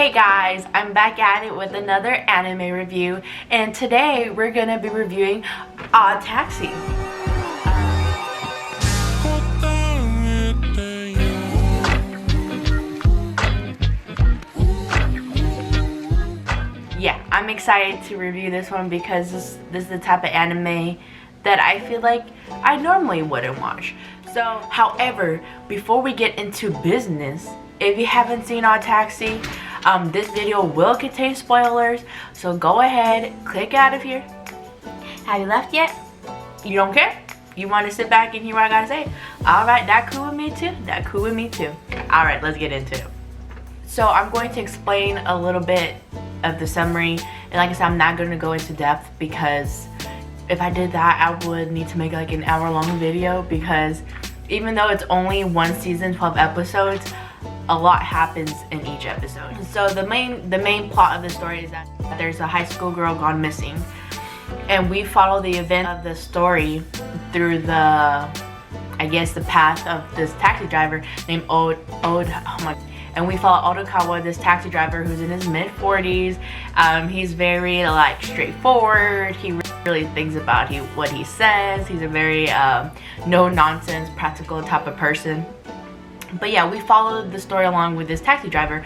Hey guys, I'm back at it with another anime review, and today we're gonna be reviewing ODDTAXI. Yeah, I'm excited to review this one because this is the type of anime that I feel like I normally wouldn't watch. So, however, before we get into business, if you haven't seen ODDTAXI, this video will contain spoilers, so go ahead, click out of here. Have you left yet? You don't care? You want to sit back and hear what I gotta say? Alright, that cool with me too? That cool with me too. Alright, let's get into it. So I'm going to explain a little bit of the summary, and like I said, I'm not going to go into depth because if I did that, I would need to make like an hour-long video, because even though it's only one season, 12 episodes, a lot happens in each episode. So the main plot of the story is that there's a high school girl gone missing, and we follow the event of the story through the path of this taxi driver named and we follow Odokawa, this taxi driver who's in his mid-40s. He's very like straightforward. He really thinks about what he says. He's a very no-nonsense, practical type of person. But yeah, we followed the story along with this taxi driver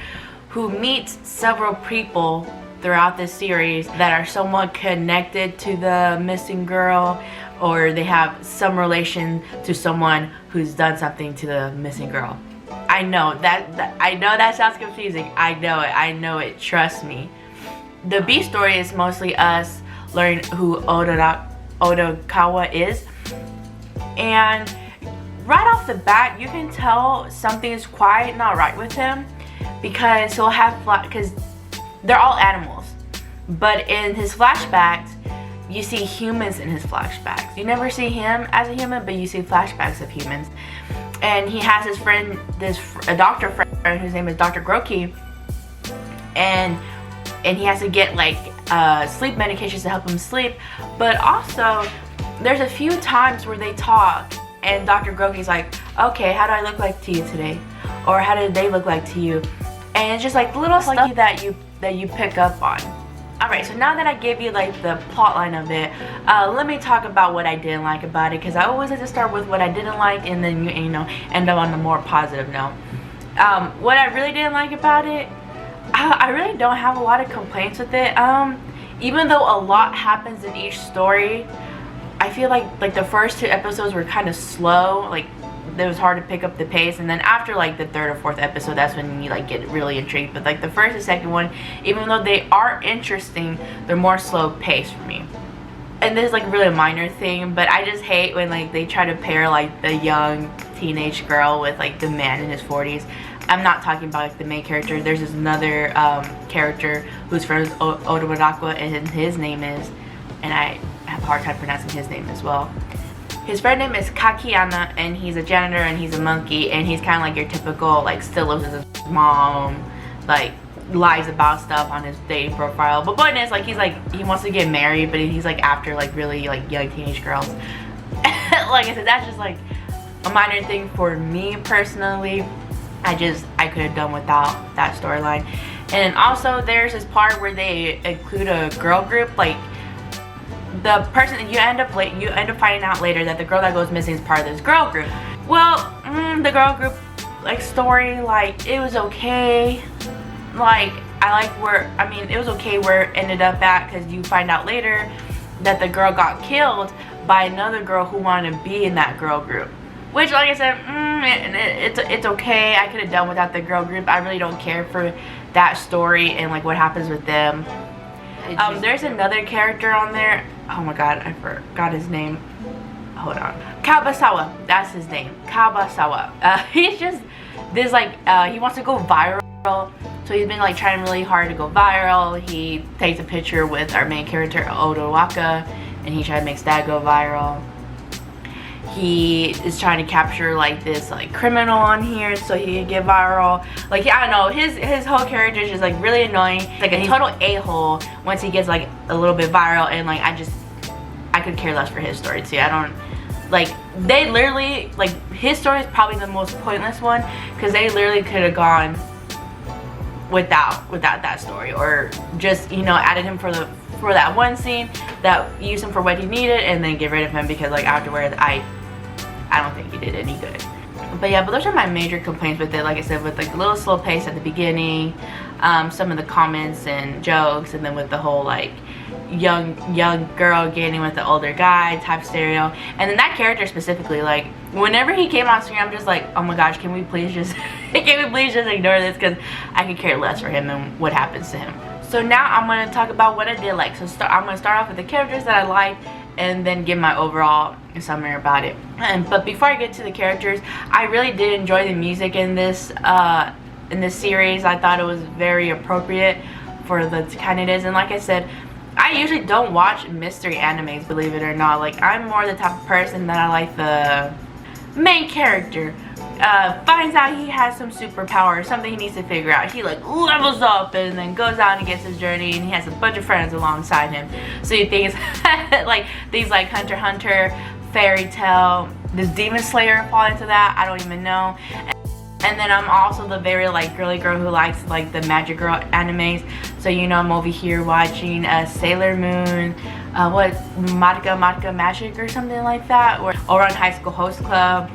who meets several people throughout this series that are somewhat connected to the missing girl, or they have some relation to someone who's done something to the missing girl. I know that sounds confusing. I know it, trust me. The B story is mostly us learning who Odokawa is, and right off the bat, you can tell something is quite not right with him, because because they're all animals, but in his flashbacks, you see humans in his flashbacks. You never see him as a human, but you see flashbacks of humans. And he has his friend, a doctor friend whose name is Dr. Groki, and he has to get like sleep medications to help him sleep. But also, there's a few times where they talk, and Dr. Groki's like, okay, how do I look like to you today? Or how did they look like to you? And it's just like little stuff that you pick up on. Alright, so now that I gave you like the plot line of it, let me talk about what I didn't like about it, because I always like to start with what I didn't like and then you know end up on a more positive note. What I really didn't like about it, I really don't have a lot of complaints with it. Even though a lot happens in each story, I feel like the first two episodes were kind of slow. Like, it was hard to pick up the pace, and then after like the third or fourth episode, that's when you like get really intrigued. But like the first and second one, even though they are interesting, they're more slow paced for me. And this is like really a minor thing, but I just hate when like they try to pair like the young teenage girl with like the man in his 40s. I'm not talking about like the main character. There's this another character who's friends with Odokawa, and his name is, and I have a hard time pronouncing his name as well. His friend name is Kakiyama, and he's a janitor, and he's a monkey, and he's kind of like your typical like still lives with his mom, like lies about stuff on his dating profile. But point is, like, he wants to get married, but he's like after like really like young teenage girls. Like I said, that's just like a minor thing for me personally. I could have done without that storyline. And also there's this part where they include a girl group, like the person you end up finding out later that the girl that goes missing is part of this girl group. Well, the girl group like story, like it was okay. Like it was okay where it ended up at, because you find out later that the girl got killed by another girl who wanted to be in that girl group. Which, like I said, it's okay. I could have done without the girl group. I really don't care for that story and like what happens with them. There's another character on there. Oh my god, I forgot his name. Hold on. Kabasawa. That's his name. Kabasawa. He's just this like he wants to go viral. So he's been like trying really hard to go viral. He takes a picture with our main character Odokawa, and he tried to make that go viral. He is trying to capture like this like criminal on here so he can get viral. Like, I don't know, his whole character is just like really annoying. Like a total a-hole once he gets like a little bit viral, and like I could care less for his story too. I don't like, they literally like, his story is probably the most pointless one, because they literally could have gone without that story, or just, you know, added him for that one scene, that used him for what he needed, and then get rid of him because like afterwards I don't think he did any good. But yeah, but those are my major complaints with it. Like I said, with like a little slow pace at the beginning, some of the comments and jokes, and then with the whole like young girl getting with the older guy type stereo. And then that character specifically, like whenever he came on screen, I'm just like, oh my gosh, can we please just ignore this, because I could care less for him and what happens to him. So now I'm going to talk about what I did like. So I'm going to start off with the characters that I liked, and then give my overall summary about it. But before I get to the characters, I really did enjoy the music in this series. I thought it was very appropriate for the kind it is. And like I said, I usually don't watch mystery animes, believe it or not. Like, I'm more the type of person that I like the main character finds out he has some superpower, something he needs to figure out. He like levels up and then goes out and gets his journey, and he has a bunch of friends alongside him. So you think it's like things like Hunter x Hunter, Fairy Tail, does Demon Slayer fall into that? I don't even know. And then I'm also the very like girly girl who likes like the magic girl animes. So you know, I'm over here watching Sailor Moon, what, Madoka Magic or something like that, or on High School Host Club.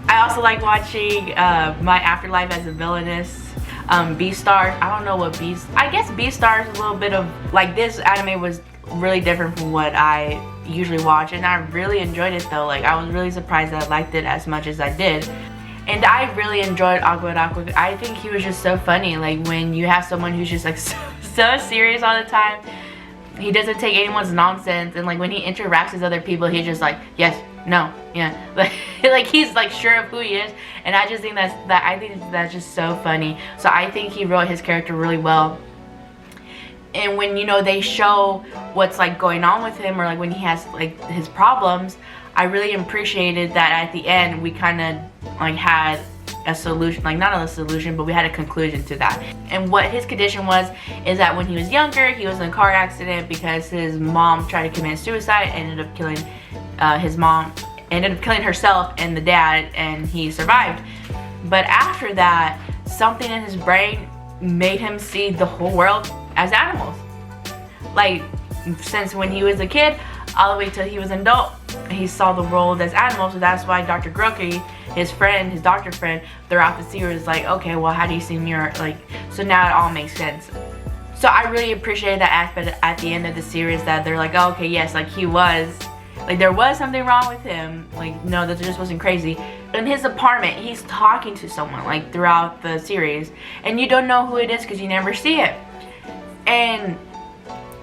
I also like watching My Afterlife as a Villainess, Beastars. I don't know what I guess Beastars is a little bit of like, this anime was really different from what I usually watch, and I really enjoyed it though. Like, I was really surprised that I liked it as much as I did. And I really enjoyed ODDTAXI. I think he was just so funny. Like, when you have someone who's just like so serious all the time, he doesn't take anyone's nonsense, and like when he interacts with other people, he's just like, yes, no, yeah, like he's like sure of who he is. And I just think that's just so funny. So I think he wrote his character really well. And when, you know, they show what's like going on with him, or like when he has like his problems, I really appreciated that at the end we kind of like had a solution, like not a solution, but we had a conclusion to that. And what his condition was is that when he was younger, he was in a car accident because his mom tried to commit suicide, ended up killing his mom, ended up killing herself and the dad, and he survived. But after that, something in his brain made him see the whole world as animals. Like, since when he was a kid all the way till he was an adult, he saw the world as animals. So that's why Dr. Groki, his friend, his doctor friend, throughout the series, like, okay, well, how do you see mirror? Like, so now it all makes sense. So I really appreciated that aspect at the end of the series, that they're like, oh, okay, yes, like he was, like there was something wrong with him. Like, no, that just wasn't crazy. In his apartment, he's talking to someone like throughout the series, and you don't know who it is because you never see it. And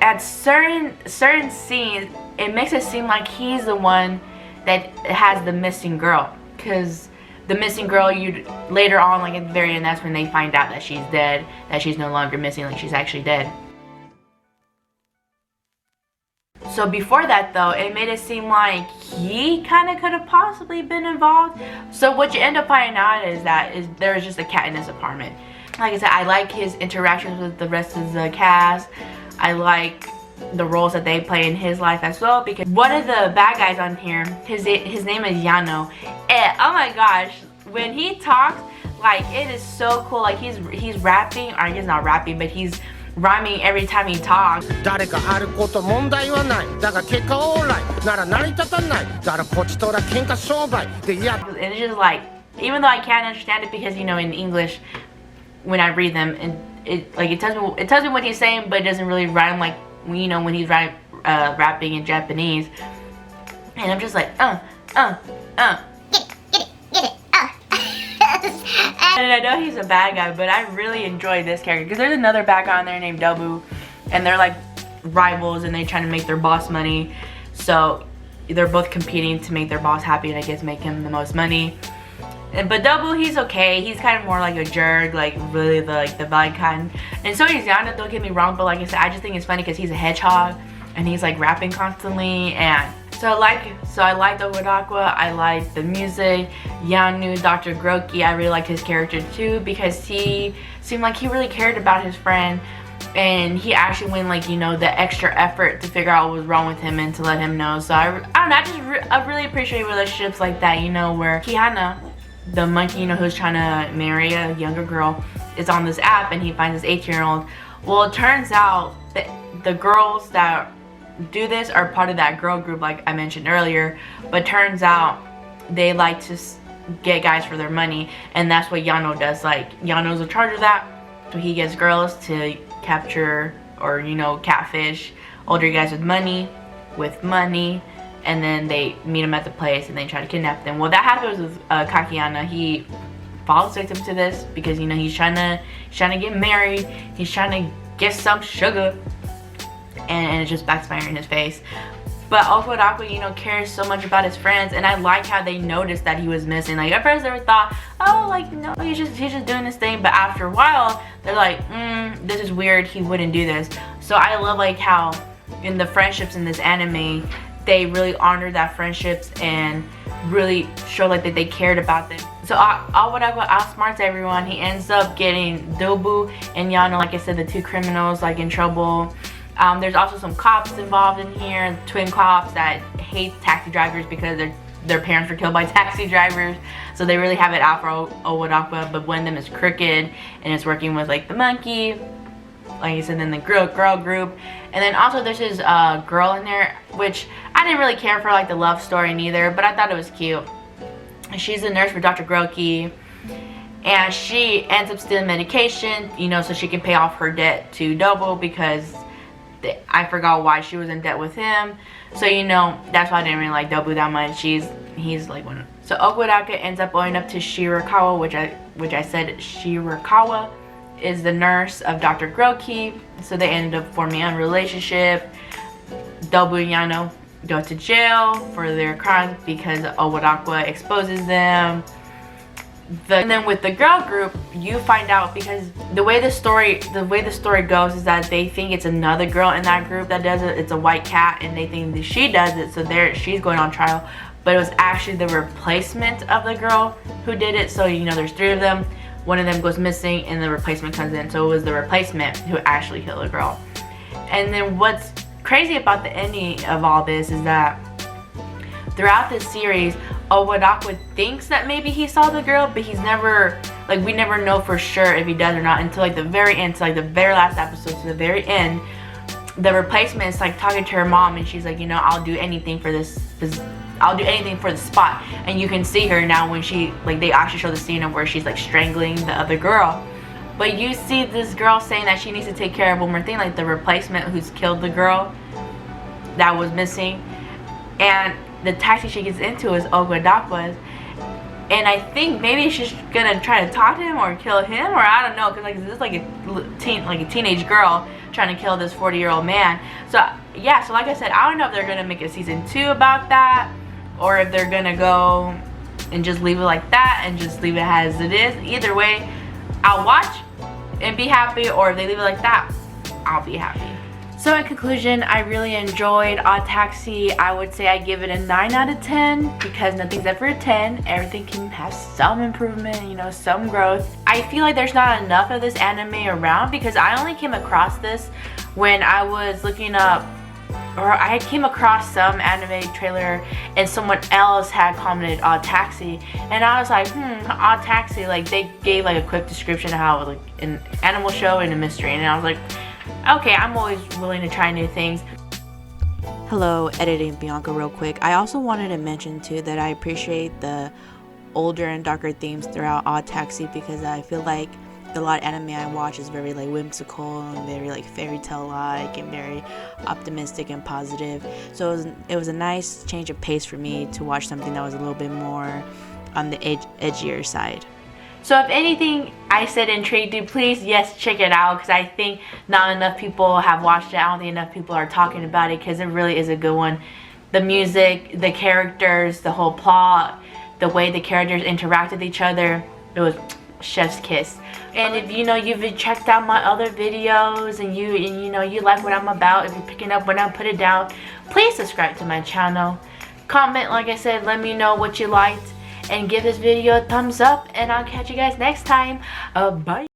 at certain scenes, it makes it seem like he's the one that has the missing girl, because the missing girl, you later on, like at the very end, that's when they find out that she's dead, that she's no longer missing, like she's actually dead. So before that though, it made it seem like he kind of could have possibly been involved. So what you end up finding out is that there's just a cat in his apartment. Like I said, I like his interactions with the rest of the cast. I like the roles that they play in his life as well, because one of the bad guys on here, his name is Yano, and oh my gosh, when he talks, like it is so cool. Like he's rapping, or he's not rapping, but he's rhyming every time he talks. And it's just like, even though I can't understand it, because you know in English when I read them, and it tells me what he's saying, but it doesn't really rhyme like, you know, when he's rapping in Japanese. And I'm just like, get it, And I know he's a bad guy, but I really enjoy this character, because there's another bad guy on there named Dobu, and they're like rivals, and they're trying to make their boss money. So they're both competing to make their boss happy, and I guess make him the most money. But Dobu, he's okay. He's kind of more like a jerk, like really the bad kind. And so he's Yana, don't get me wrong, but like I said, I just think it's funny because he's a hedgehog and he's like rapping constantly. And so I liked ODDTAXI. I liked the music. Yanu, Dr. Groki, I really liked his character too, because he seemed like he really cared about his friend, and he actually went like, you know, the extra effort to figure out what was wrong with him and to let him know. So I don't know, I really appreciate relationships like that, you know, where Kiana, the monkey, you know, who's trying to marry a younger girl, is on this app, and he finds this 18-year-old. Well, it turns out that the girls that do this are part of that girl group like I mentioned earlier, but turns out they like to get guys for their money, and that's what Yano does. Like, Yano's in charge of that, so he gets girls to capture or, you know, catfish older guys with money, and then they meet him at the place and they try to kidnap them. Well, that happens with Kakiyana. He falls victim to this because, you know, he's trying to get married, he's trying to get some sugar, and it just backfires in his face. But Okudakwa, you know, cares so much about his friends, and I like how they noticed that he was missing. Like, at first they thought, oh, like, no, he's just doing this thing, but after a while they're like, this is weird, he wouldn't do this. So I love like how in the friendships in this anime, they really honor that friendships and really show like that they cared about them. So Okudakwa outsmarts everyone. He ends up getting Dobu and Yano, like I said, the two criminals, like in trouble. There's also some cops involved in here, twin cops that hate taxi drivers because their parents were killed by taxi drivers. So they really have it out for Okudakwa, but one of them is crooked and is working with like the monkey, like I said, then the girl group. And then also there's this girl in there, which I didn't really care for like the love story neither, but I thought it was cute. She's a nurse for Dr. Groki, and she ends up stealing medication, you know, so she can pay off her debt to Dobo because I forgot why she was in debt with him. So, you know, that's why I didn't really like Dobu that much. He's like one. So Okudaka ends up going up to Shirakawa, which I said Shirakawa is the nurse of Dr. Groki. So they ended up forming a relationship. Dobu and Yano go to jail for their crimes because Okudaka exposes them. And then with the girl group, you find out, because the way the story goes is that they think it's another girl in that group that does it. It's a white cat, and they think that she does it, so she's going on trial. But it was actually the replacement of the girl who did it. So, you know, there's three of them. One of them goes missing, and the replacement comes in. So it was the replacement who actually killed the girl. And then what's crazy about the ending of all this is that throughout this series, Okudakwa thinks that maybe he saw the girl, but he's never, like, we never know for sure if he does or not until like the very end, to like the very last episode, to the very end. The replacement is like talking to her mom, and she's like, you know, I'll do anything for this I'll do anything for the spot. And you can see her now when she, like, they actually show the scene of where she's like strangling the other girl. But you see this girl saying that she needs to take care of one more thing, like the replacement who's killed the girl that was missing. And the taxi she gets into is Okudakwa's, and I think maybe she's gonna try to talk to him or kill him, or I don't know, because like this is like a teenage girl trying to kill this 40-year-old man. So yeah, so like I said, I don't know if they're gonna make a season 2 about that, or if they're gonna go and just leave it like that and just leave it as it is. Either way, I'll watch and be happy, or if they leave it like that, I'll be happy. So in conclusion, I really enjoyed ODDTAXI. I would say I give it a 9 out of 10 because nothing's ever a 10. Everything can have some improvement, you know, some growth. I feel like there's not enough of this anime around because I only came across this when I was looking up, or I came across some anime trailer and someone else had commented ODDTAXI, and I was like, ODDTAXI, like they gave like a quick description of how like an animal show and a mystery, and I was like, okay, I'm always willing to try new things. Hello, editing Bianca real quick. I also wanted to mention too that I appreciate the older and darker themes throughout ODDTAXI because I feel like a lot of anime I watch is very like whimsical and very like fairy tale like and very optimistic and positive. So it was a nice change of pace for me to watch something that was a little bit more on the edgier side. So if anything I said intrigued you, please, yes, check it out, because I think not enough people have watched it. I don't think enough people are talking about it because it really is a good one. The music, the characters, the whole plot, the way the characters interact with each other, it was chef's kiss. And if you know you've checked out my other videos and you know you like what I'm about, if you're picking up when I put it down, please subscribe to my channel. Comment, like I said, let me know what you liked. And give this video a thumbs up, and I'll catch you guys next time. Bye.